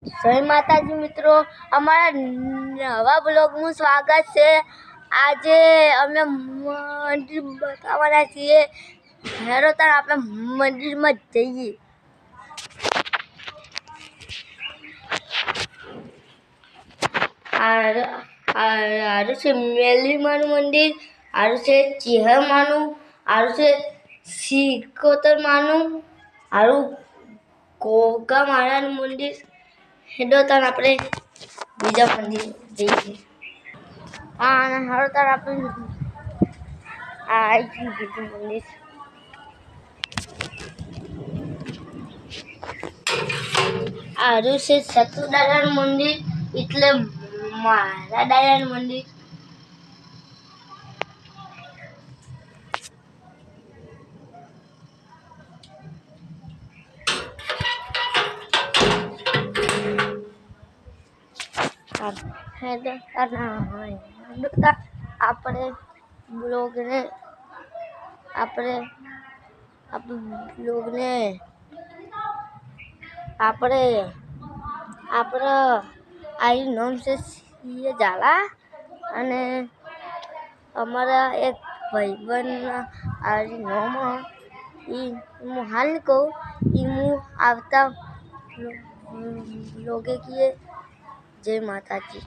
જય માતાજી મિત્રો, અમારા નવા બ્લોગનું સ્વાગત છે। આજે અમે મંદિર બતાવવાના છીએ। હેરો તાર આપણે મંદિરમાં જઈએ। આરું છે મેલીમાનું મંદિર, આરું છે ચેહરમાનું, આરું છે સિકોતર માનું, આરું કોકા મારાનું મંદિર। હેડો તાર આપણે બીજા મંદિર જઈએ। હેડો તાર આપણે બીજું મંદિર। આરું છે સતુદાદાનું મંદિર, એટલે મારા દાદાનું મંદિર। આપણે બ્લોગને આપણે આઈ નામ છે સીએ ઝાલા અને અમારા એક ભાઈબંધ આરી નામ ઈ હું હાલ કહું ઈ હું આવતા લોગે કીએ। જય માતાજી।